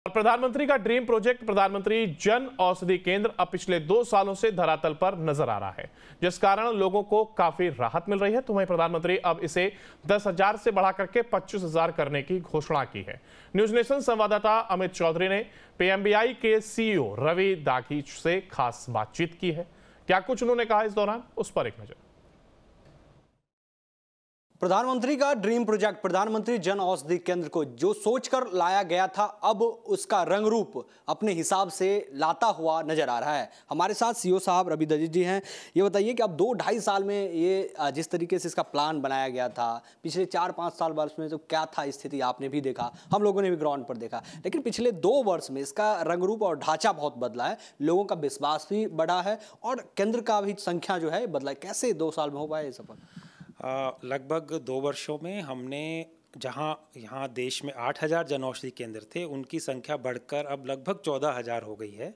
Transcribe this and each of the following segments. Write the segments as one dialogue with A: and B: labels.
A: और प्रधानमंत्री का ड्रीम प्रोजेक्ट प्रधानमंत्री जन औषधि केंद्र अब पिछले 2 सालों से धरातल पर नजर आ रहा है, जिस कारण लोगों को काफी राहत मिल रही है। तो वहीं प्रधानमंत्री अब इसे 10,000 से बढ़ा करके 25,000 करने की घोषणा की है। न्यूज नेशन संवाददाता अमित चौधरी ने पीएमबीआई के सीईओ रवि दाघी से खास बातचीत की है। क्या कुछ उन्होंने कहा इस दौरान, उस पर एक नजर।
B: प्रधानमंत्री का ड्रीम प्रोजेक्ट प्रधानमंत्री जन औषधि केंद्र को जो सोचकर लाया गया था, अब उसका रंग रूप अपने हिसाब से लाता हुआ नजर आ रहा है। हमारे साथ सीईओ साहब रवि दाघी जी हैं। ये बताइए कि अब 2-2.5 साल में ये जिस तरीके से इसका प्लान बनाया गया था, पिछले 4-5 साल वर्ष में तो क्या था स्थिति आपने भी देखा, हम लोगों ने भी ग्राउंड पर देखा, लेकिन पिछले 2 वर्ष में इसका रंग रूप और ढांचा बहुत बदला है। लोगों का विश्वास भी बढ़ा है और केंद्र का भी संख्या जो है बदला है। कैसे 2 साल में हो पाया ये सफल?
C: लगभग 2 वर्षों में हमने जहां यहाँ देश में 8,000 जनऔषधि केंद्र थे, उनकी संख्या बढ़कर अब लगभग 14,000 हो गई है।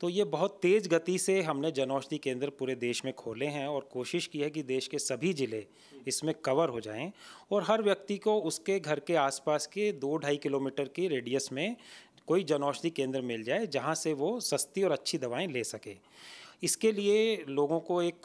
C: तो ये बहुत तेज़ गति से हमने जनऔषधि केंद्र पूरे देश में खोले हैं और कोशिश की है कि देश के सभी ज़िले इसमें कवर हो जाएं और हर व्यक्ति को उसके घर के आसपास के 2-2.5 किलोमीटर के रेडियस में कोई जनऔषधि केंद्र मिल जाए, जहाँ से वो सस्ती और अच्छी दवाएँ ले सके। इसके लिए लोगों को एक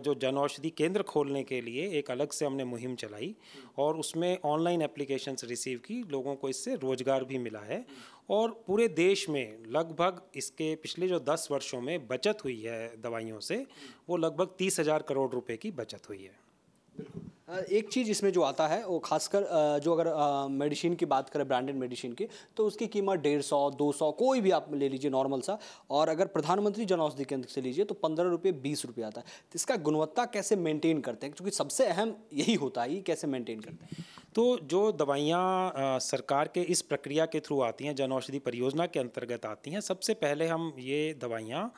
C: जो जनऔषधि केंद्र खोलने के लिए एक अलग से हमने मुहिम चलाई और उसमें ऑनलाइन एप्लीकेशंस रिसीव की। लोगों को इससे रोजगार भी मिला है और पूरे देश में लगभग इसके पिछले जो 10 वर्षों में बचत हुई है दवाइयों से, वो लगभग 30,000 करोड़ रुपए की बचत हुई है।
B: एक चीज़ इसमें जो आता है वो खासकर जो अगर मेडिसिन की बात करें, ब्रांडेड मेडिसिन की, तो उसकी कीमत 150, 200 कोई भी आप ले लीजिए नॉर्मल सा, और अगर प्रधानमंत्री जन औषधि केंद्र से लीजिए तो 15 रुपये 20 रुपये आता है। तो इसका गुणवत्ता कैसे मेंटेन करते हैं, क्योंकि सबसे अहम यही होता है, ये कैसे मेंटेन करते हैं?
C: तो जो दवाइयाँ सरकार के इस प्रक्रिया के थ्रू आती हैं, जन औषधि परियोजना के अंतर्गत आती हैं, सबसे पहले हम ये दवाइयाँ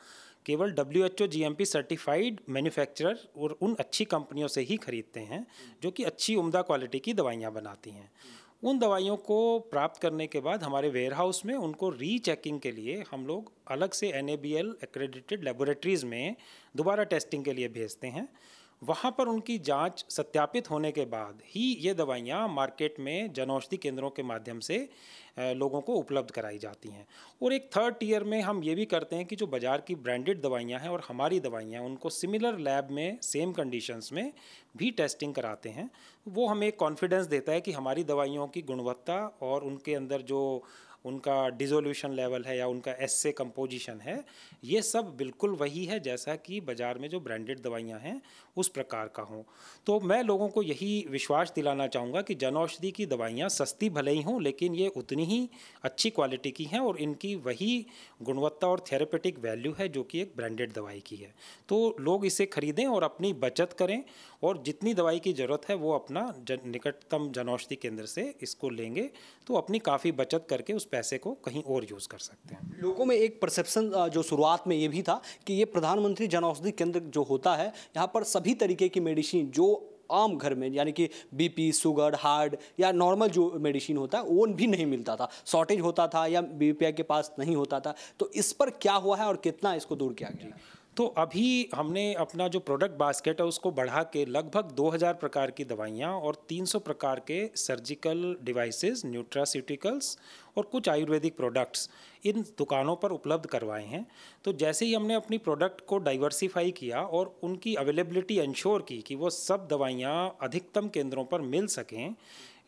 C: केवल WHO GMP सर्टिफाइड मैन्युफैक्चरर और उन अच्छी कंपनियों से ही खरीदते हैं जो कि अच्छी उम्दा क्वालिटी की दवाइयाँ बनाती हैं। उन दवाइयों को प्राप्त करने के बाद हमारे वेयर हाउस में उनको रीचेकिंग के लिए हम लोग अलग से NABL एक्रेडिटेड लेबोरेटरीज़ में दोबारा टेस्टिंग के लिए भेजते हैं। वहाँ पर उनकी जांच सत्यापित होने के बाद ही ये दवाइयाँ मार्केट में जनऔषधि केंद्रों के माध्यम से लोगों को उपलब्ध कराई जाती हैं। और एक 3rd टियर में हम ये भी करते हैं कि जो बाज़ार की ब्रांडेड दवाइयाँ हैं और हमारी दवाइयाँ, उनको सिमिलर लैब में सेम कंडीशंस में भी टेस्टिंग कराते हैं। वो हमें एक कॉन्फिडेंस देता है कि हमारी दवाइयों की गुणवत्ता और उनके अंदर जो उनका डिसोल्यूशन लेवल है या उनका एस्से कंपोजिशन है, ये सब बिल्कुल वही है जैसा कि बाज़ार में जो ब्रांडेड दवाइयाँ हैं उस प्रकार का हों। तो मैं लोगों को यही विश्वास दिलाना चाहूँगा कि जनऔषधि की दवाइयाँ सस्ती भले ही हों, लेकिन ये उतनी ही अच्छी क्वालिटी की हैं और इनकी वही गुणवत्ता और थेरेपेटिक वैल्यू है जो कि एक ब्रांडेड दवाई की है। तो लोग इसे खरीदें और अपनी बचत करें और जितनी दवाई की ज़रूरत है वो अपना निकटतम जनऔषधि केंद्र से इसको लेंगे तो अपनी काफ़ी बचत करके उस पैसे को कहीं और यूज़ कर सकते हैं।
B: लोगों में एक परसेप्शन जो शुरुआत में ये भी था कि ये प्रधानमंत्री जन औषधि केंद्र जो होता है, यहाँ पर सभी तरीके की मेडिसिन जो आम घर में, यानी कि BP, शुगर, हार्ट या नॉर्मल जो मेडिसिन होता है वो भी नहीं मिलता था, शॉर्टेज होता था या BPI के पास नहीं होता था। तो इस पर क्या हुआ है और कितना इसको दूर किया गया?
C: तो अभी हमने अपना जो प्रोडक्ट बास्केट है उसको बढ़ा के लगभग 2000 प्रकार की दवाइयाँ और 300 प्रकार के सर्जिकल डिवाइसेस, न्यूट्रास्यूटिकल्स और कुछ आयुर्वेदिक प्रोडक्ट्स इन दुकानों पर उपलब्ध करवाए हैं। तो जैसे ही हमने अपनी प्रोडक्ट को डाइवर्सिफाई किया और उनकी अवेलेबिलिटी इंश्योर की कि वो सब दवाइयाँ अधिकतम केंद्रों पर मिल सकें,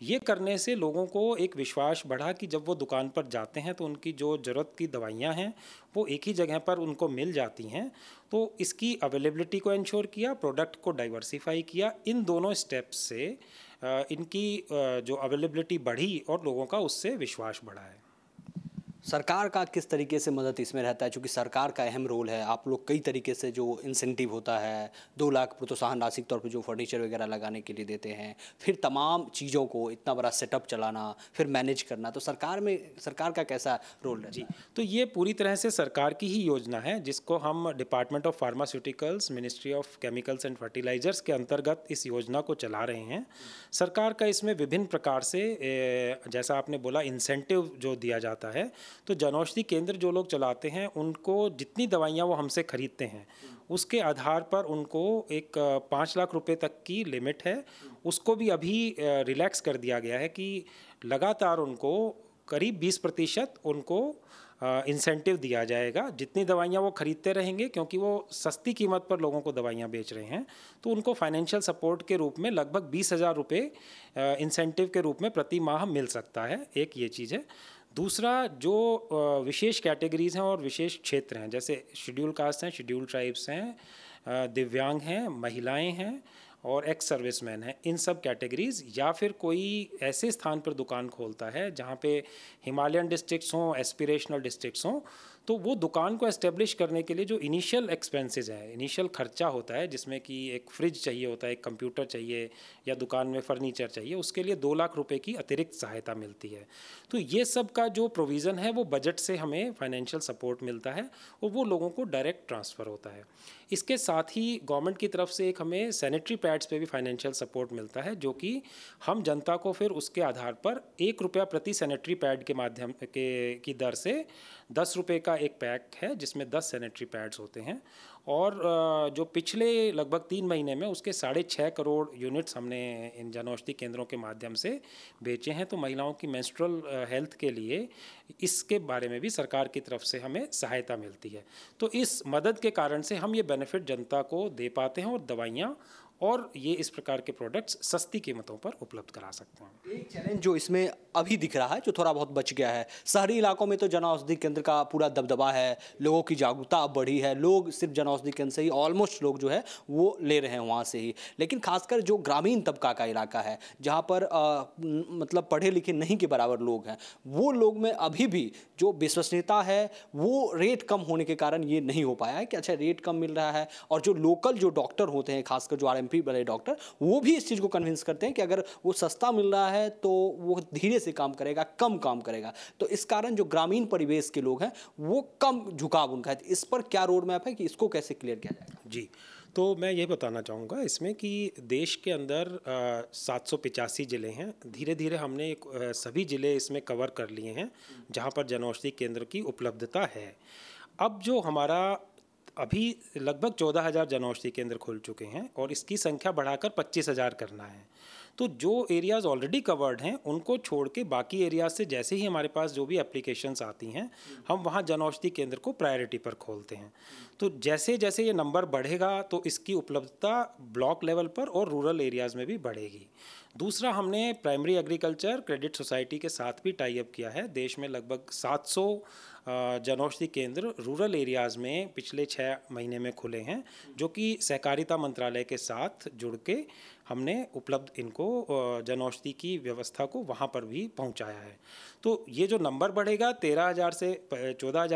C: ये करने से लोगों को एक विश्वास बढ़ा कि जब वो दुकान पर जाते हैं तो उनकी जो ज़रूरत की दवाइयाँ हैं वो एक ही जगह पर उनको मिल जाती हैं। तो इसकी अवेलेबिलिटी को इंश्योर किया, प्रोडक्ट को डाइवर्सिफाई किया। इन दोनों स्टेप्स से इनकी जो अवेलेबिलिटी बढ़ी और लोगों का उससे विश्वास बढ़ा है।
B: सरकार का किस तरीके से मदद इसमें रहता है, क्योंकि सरकार का अहम रोल है। आप लोग कई तरीके से जो इंसेंटिव होता है, 2 लाख प्रोत्साहन राशि के तौर पर जो फर्नीचर वगैरह लगाने के लिए देते हैं, फिर तमाम चीज़ों को इतना बड़ा सेटअप चलाना, फिर मैनेज करना, तो सरकार का कैसा रोल है?
C: जी, तो ये पूरी तरह से सरकार की ही योजना है जिसको हम department of pharmaceuticals, ministry of chemicals and fertilisers के अंतर्गत इस योजना को चला रहे हैं। सरकार का इसमें विभिन्न प्रकार से जैसा आपने बोला इंसेंटिव जो दिया जाता है, तो जनऔषधि केंद्र जो लोग चलाते हैं उनको जितनी दवाइयाँ वो हमसे खरीदते हैं उसके आधार पर उनको एक 5 लाख रुपए तक की लिमिट है। उसको भी अभी रिलैक्स कर दिया गया है कि लगातार उनको करीब 20% उनको इंसेंटिव दिया जाएगा। जितनी दवाइयाँ वो खरीदते रहेंगे, क्योंकि वो सस्ती कीमत पर लोगों को दवाइयाँ बेच रहे हैं, तो उनको फाइनेंशियल सपोर्ट के रूप में लगभग 20,000 रुपये इंसेंटिव के रूप में प्रति माह मिल सकता है। एक ये चीज़ है। दूसरा, जो विशेष कैटेगरीज़ हैं और विशेष क्षेत्र हैं, जैसे शेड्यूल कास्ट हैं, शेड्यूल ट्राइब्स हैं, दिव्यांग हैं, महिलाएं हैं और एक्स सर्विसमैन हैं, इन सब कैटेगरीज़, या फिर कोई ऐसे स्थान पर दुकान खोलता है जहाँ पे हिमालयन डिस्ट्रिक्ट्स हों, एस्पिरेशनल डिस्ट्रिक्ट्स हों, तो वो दुकान को एस्टेब्लिश करने के लिए जो इनिशियल एक्सपेंसेस हैं, इनिशियल खर्चा होता है, जिसमें कि एक फ्रिज चाहिए होता है, एक कंप्यूटर चाहिए या दुकान में फर्नीचर चाहिए, उसके लिए 2 लाख रुपए की अतिरिक्त सहायता मिलती है। तो ये सब का जो प्रोविज़न है वो बजट से हमें फाइनेंशियल सपोर्ट मिलता है और वो लोगों को डायरेक्ट ट्रांसफ़र होता है। इसके साथ ही गवर्नमेंट की तरफ से एक हमें सैनिटरी पैड्स पे भी फाइनेंशियल सपोर्ट मिलता है, जो कि हम जनता को फिर उसके आधार पर 1 रुपया प्रति सैनिटरी पैड के माध्यम की दर से 10 रुपये का एक पैक है, जिसमें 10 सैनिटरी पैड्स होते हैं। और जो पिछले लगभग 3 महीने में उसके 6.5 करोड़ यूनिट्स हमने इन जनऔषधि केंद्रों के माध्यम से बेचे हैं। तो महिलाओं की मेंस्ट्रुअल हेल्थ के लिए इसके बारे में भी सरकार की तरफ से हमें सहायता मिलती है। तो इस मदद के कारण से हम ये बेनिफिट जनता को दे पाते हैं और दवाइयाँ और ये इस प्रकार के प्रोडक्ट्स सस्ती कीमतों पर उपलब्ध करा सकते हैं।
B: एक चैलेंज जो इसमें अभी दिख रहा है, जो थोड़ा बहुत बच गया है, शहरी इलाकों में तो जन औषधि केंद्र का पूरा दबदबा है, लोगों की जागरूकता अब बढ़ी है, लोग सिर्फ जन औषधि केंद्र से ही ऑलमोस्ट लोग जो है वो ले रहे हैं वहाँ से ही। लेकिन खासकर जो ग्रामीण तबका का इलाका है, जहाँ पर मतलब पढ़े लिखे नहीं के बराबर लोग हैं, वो लोग में अभी भी जो विश्वसनीयता है वो रेट कम होने के कारण ये नहीं हो पाया है कि अच्छा रेट कम मिल रहा है। और जो लोकल जो डॉक्टर होते हैं, खासकर जो RMP वाले डॉक्टर, वो भी इस चीज़ को कन्विंस करते हैं कि अगर वो सस्ता मिल रहा है तो वो धीरे से काम करेगा, कम काम करेगा। तो इस कारण जो ग्रामीण परिवेश के लोग हैं वो कम झुकाव उनका है। इस पर क्या रोड मैप है कि इसको कैसे क्लियर किया जाएगा?
C: जी, तो मैं ये बताना चाहूँगा इसमें कि देश के अंदर 785 ज़िले हैं। धीरे धीरे हमने सभी ज़िले इसमें कवर कर लिए हैं जहाँ पर जनऔषधि केंद्र की उपलब्धता है। अब जो हमारा अभी लगभग 14,000 जनऔषधि केंद्र खुल चुके हैं और इसकी संख्या बढ़ाकर 25,000 करना है। तो जो एरियाज़ ऑलरेडी कवर्ड हैं उनको छोड़ के बाकी एरियाज़ से जैसे ही हमारे पास जो भी एप्लीकेशंस आती हैं, हम वहाँ जनऔषधि केंद्र को प्रायोरिटी पर खोलते हैं। तो जैसे जैसे ये नंबर बढ़ेगा तो इसकी उपलब्धता ब्लॉक लेवल पर और रूरल एरियाज़ में भी बढ़ेगी। दूसरा, हमने प्राइमरी एग्रीकल्चर क्रेडिट सोसाइटी के साथ भी टाई अप किया है। देश में लगभग 700 जनऔषधि केंद्र रूरल एरियाज़ में पिछले 6 महीने में खुले हैं, जो कि सहकारिता मंत्रालय के साथ जुड़ के हमने उपलब्ध इनको जनऔषधि की व्यवस्था को वहाँ पर भी पहुँचाया है। तो ये जो नंबर बढ़ेगा 14,000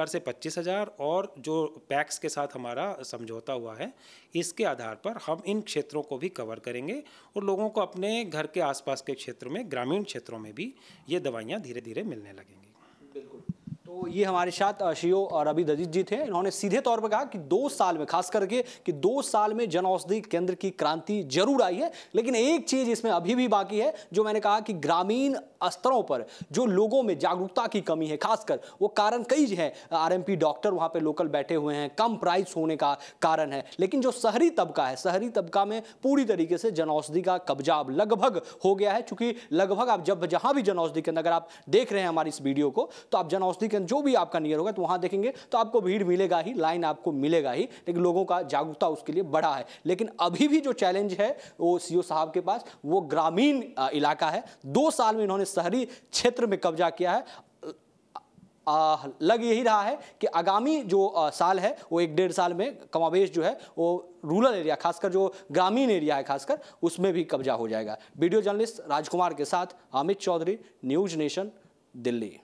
C: से 25,000 और जो पैक्स के साथ हमारा समझौता हुआ है, इसके आधार पर हम इन क्षेत्रों को भी कवर करेंगे और लोगों को अपने घर के आसपास के क्षेत्रों में, ग्रामीण क्षेत्रों में भी ये दवाइयाँ धीरे धीरे मिलने लगेंगी।
B: बिल्कुल। तो ये हमारे साथ CEO रवि दजीत जी थे। इन्होंने सीधे तौर पर कहा कि 2 साल में, खास करके कि 2 साल में जन औषधि केंद्र की क्रांति जरूर आई है, लेकिन एक चीज इसमें अभी भी बाकी है, जो मैंने कहा कि ग्रामीण स्तरों पर जो लोगों में जागरूकता की कमी है, खासकर वो कारण कई है। RMP डॉक्टर वहाँ पे लोकल बैठे हुए हैं, कम प्राइस होने का कारण है। लेकिन जो शहरी तबका है, शहरी तबका में पूरी तरीके से जन औषधि का कब्जा अब लगभग हो गया है। चूंकि लगभग आप जहाँ भी जन औषधि केंद्र, अगर आप देख रहे हैं हमारी इस वीडियो को, तो आप जन औषधि केंद्र जो भी आपका नियर होगा तो वहां देखेंगे तो आपको भीड़ मिलेगा ही, लाइन आपको मिलेगा ही, लेकिन लोगों का जागरूकता उसके लिए बढ़ा है। लेकिन अभी भी जो चैलेंज है वो CEO साहब के पास, वो ग्रामीण इलाका है। 2 साल में इन्होंने शहरी क्षेत्र में कब्जा किया है। लग यही रहा है कि आगामी जो साल है वो 1-1.5 साल में कमाबेश जो है वो रूरल एरिया, खासकर जो ग्रामीण एरिया है खासकर, उसमें भी कब्जा हो जाएगा। वीडियो जर्नलिस्ट राजकुमार के साथ अमित चौधरी, न्यूज नेशन, दिल्ली।